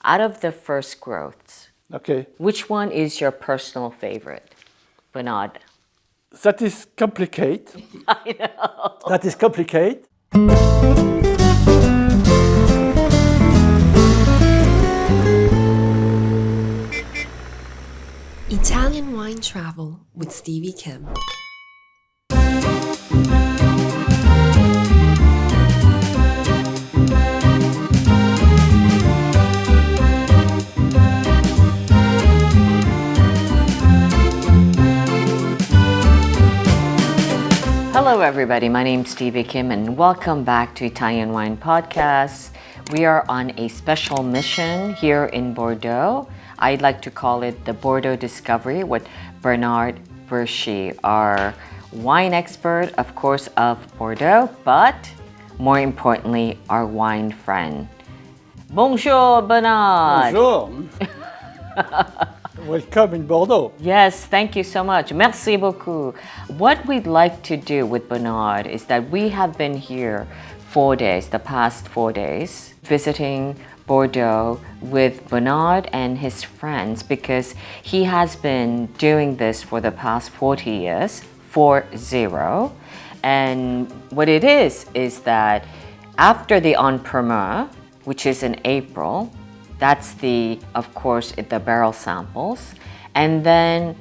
out of the first growths, Okay. which one is your personal favorite, Bernard? That is complicated. I know. That is complicated. Italian Wine Travel with Stevie Kim. Hello everybody, my name's Stevie Kim and welcome back to Italian Wine Podcast. We are on a special mission here in Bordeaux. I'd like to call it the Bordeaux Discovery with Bernard Burtschy, our wine expert, of course, of Bordeaux, but more importantly, our wine friend. Bonjour, Bernard. Bonjour. Welcome in Bordeaux. Yes, thank you so much. Merci beaucoup. What we'd like to do with Bernard is that we have been here 4 days, the past 4 days, visiting Bordeaux with Bernard and his friends because he has been doing this for the past 40 years, 40. And what it is that after the En Primeur, which is in April, that's of course, the barrel samples. And then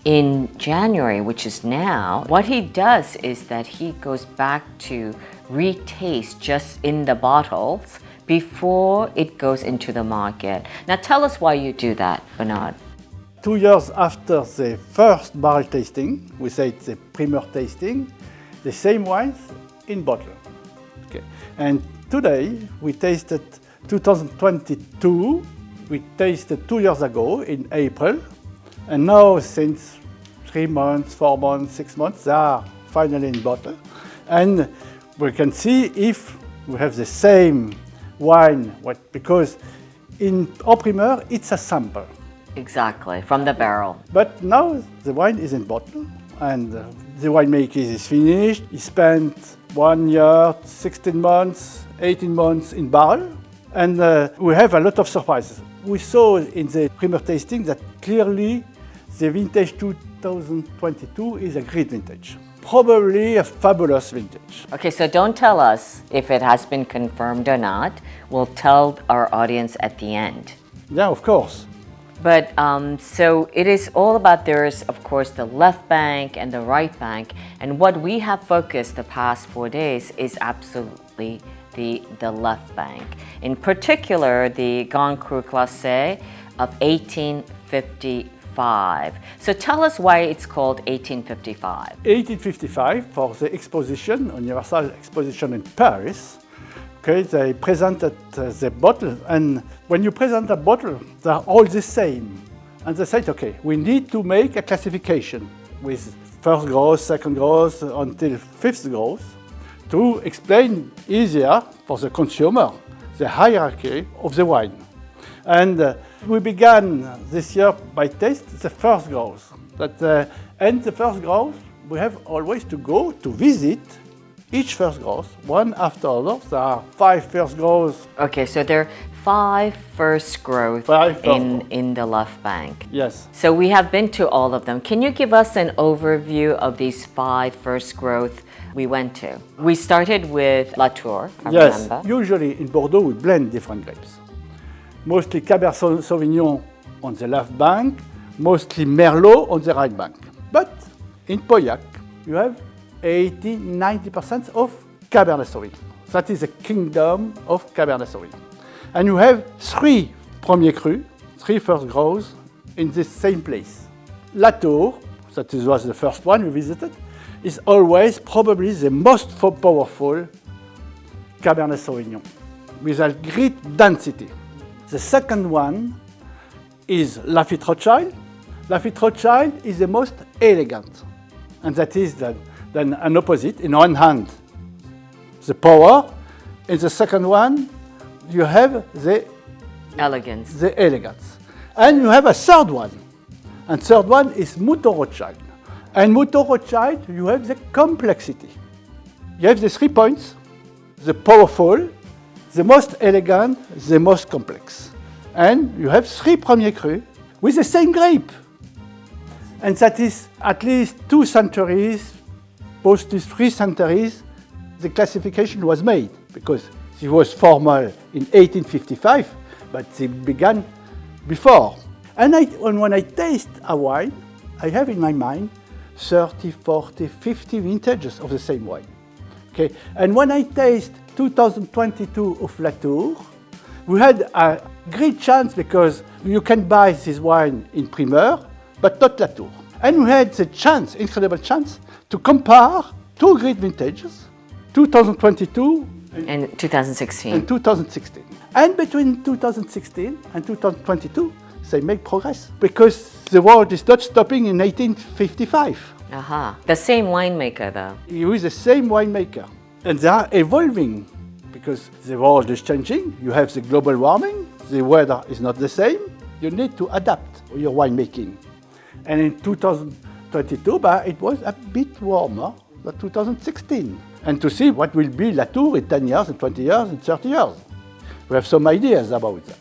in January, which is now, what he does is that he goes back to retaste just in the bottles before it goes into the market. Now tell us why you do that, Bernard. 2 years after the first barrel tasting, we say it's the Premier tasting, the same wines in bottle. Okay. And today we tasted 2022, we tasted 2 years ago in April, and now since 3 months, 4 months, 6 months, they are finally in bottle. And we can see if we have the same wine, because in En Primeur it's a sample. Exactly, from the barrel. But now the wine is in bottle, and the winemaker is finished. He spent 1 year, 16 months, 18 months in barrel. And we have a lot of surprises. We saw in the Premier tasting that clearly the vintage 2022 is a great vintage. Probably a fabulous vintage. Okay, so don't tell us if it has been confirmed or not. We'll tell our audience at the end. Yeah, of course. But so it is all about, there's of course the left bank and the right bank. And what we have focused the past 4 days is absolutely the left bank. In particular, the Grand Cru Classé of 1855. So tell us why it's called 1855. 1855, for the exposition, Universal Exposition in Paris, okay, they presented the bottle, and when you present a bottle, they're all the same. And they said, okay, we need to make a classification with first growth, second growth, until fifth growth, to explain easier for the consumer the hierarchy of the wine. And we began this year by taste the first growth. And the first growth, we have always to go to visit each first growth, one after other. There are 5 first growths. Okay, so there are 5 first growth in the left bank. Yes. So we have been to all of them. Can you give us an overview of these 5 first growth we went to? We started with Latour, I remember. Usually in Bordeaux we blend different grapes. Mostly Cabernet Sauvignon on the left bank, mostly Merlot on the right bank. But in Pauillac you have 80-90% of Cabernet Sauvignon. That is the kingdom of Cabernet Sauvignon. And you have 3 Premier Cru, 3 first growths in the same place. Latour, that was the first one we visited, is always probably the most powerful Cabernet Sauvignon, with a great density. The second one is Lafite Rothschild. Lafite Rothschild is the most elegant, and that is then an opposite. In one hand, the power. In the second one, you have the elegance. And you have a third one. And third one is Mouton Rothschild. And Mouton Rothschild, you have the complexity. You have the 3 points, the powerful, the most elegant, the most complex. And you have 3 Premier Cru with the same grape. And that is at least 2 centuries, both these 3 centuries, the classification was made because it was formal in 1855, but it began before. And when I taste a wine, I have in my mind 30, 40, 50 vintages of the same wine. Okay. And when I taste 2022 of Latour, we had a great chance because you can buy this wine in Premier, but not Latour. And we had the chance, incredible chance, to compare 2 great vintages, 2022 And 2016. and 2016. And between 2016 and 2022, they make progress because the world is not stopping in 1855. Aha. The same winemaker, though. You is the same winemaker. And they are evolving because the world is changing. You have the global warming, the weather is not the same. You need to adapt your winemaking. And in 2022, it was a bit warmer than 2016. And to see what will be Latour in 10 years, in 20 years, in 30 years. We have some ideas about that.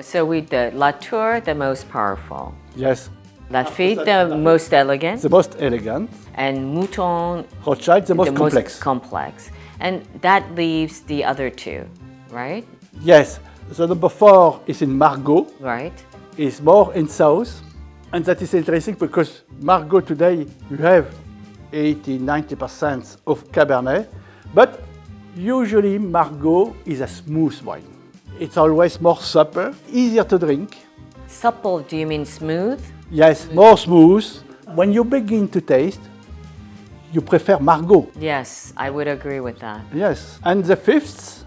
So we did Latour, the most powerful. Yes, Lafite, the most elegant. the most elegant. And Mouton, Rothschild, the most complex. most complex. And that leaves the other 2, right? Yes, the number 4 is in Margaux. Right? Is more in south, and that is interesting because Margaux today you have 80-90% of Cabernet, but usually Margaux is a smooth wine. It's always more supple, easier to drink. Supple, do you mean smooth? Yes, more smooth. When you begin to taste, you prefer Margaux. Yes, I would agree with that. Yes, and the 5th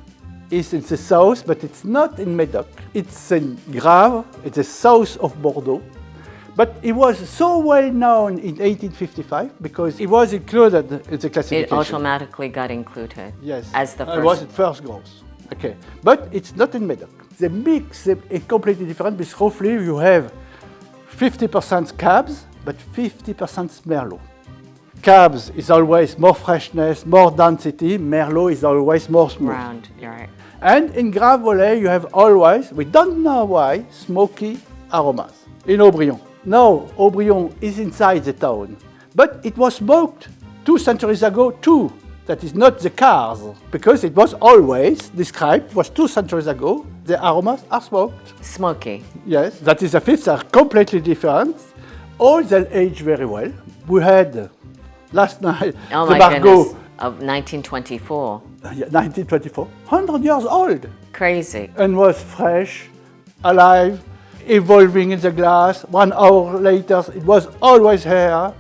is in the south, but it's not in Médoc. It's in Graves, it's the south of Bordeaux. But it was so well known in 1855 because it was included in the classification. It automatically got included. Yes, As the it first. was the first growth. Okay, but it's not in Médoc. The mix is completely different because roughly you have 50% Cabs, but 50% Merlot. Cabs is always more freshness, more density. Merlot is always more smooth. Round, you're right. And in Graves Volée, you have always, we don't know why, smoky aromas. In Haut-Brion. Now, Haut-Brion is inside the town, but it was smoked 2 centuries ago too. That is not the cars, because it was always described, it was 2 centuries ago, the aromas are smoked. Smoky. Yes, that is the 5th are completely different. All they age very well. We had last night Oh the my Margaux, goodness. Of 1924. 1924, 100 years old, Crazy. and was fresh, alive, evolving in the glass. 1 hour later, it was always here.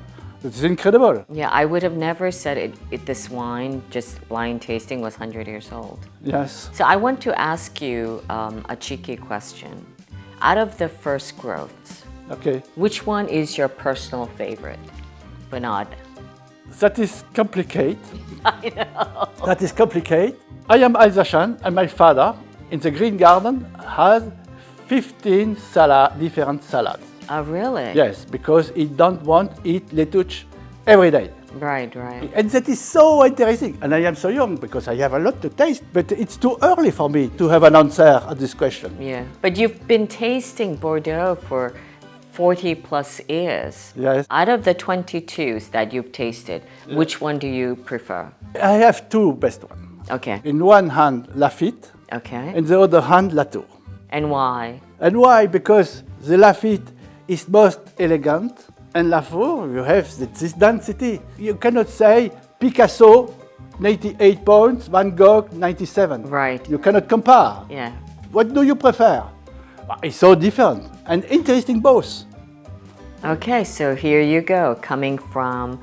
It's incredible. Yeah, I would have never said this wine, just blind tasting, was 100 years old. Yes. So I want to ask you a cheeky question. Out of the first growths, Okay. which one is your personal favorite? Bernard. That is complicated. I know. That is complicated. I am Alsatian, and my father, in the green garden, has 15 different salads. Oh, really? Yes, because he don't want to eat lettuce every day. Right, right. And that is so interesting. And I am so young because I have a lot to taste, but it's too early for me to have an answer at this question. Yeah. But you've been tasting Bordeaux for 40 plus years. Yes. Out of the 22s that you've tasted, which one do you prefer? I have 2 best ones. Okay. In one hand, Lafite, Okay. in the other hand, Latour. And why? And why? Because the Lafite is most elegant, and Latour, you have this density. You cannot say Picasso, 98 points, Van Gogh, 97. Right. You cannot compare. Yeah. What do you prefer? It's so different and interesting both. Okay, so here you go, coming from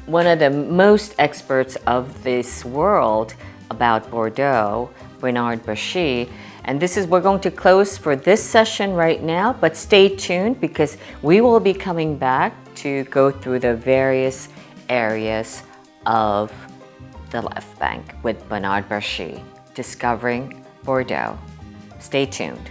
one of the most experts of this world about Bordeaux, Bernard Burtschy. And we're going to close for this session right now, but stay tuned because we will be coming back to go through the various areas of the left bank with Bernard Burtschy, discovering Bordeaux. Stay tuned.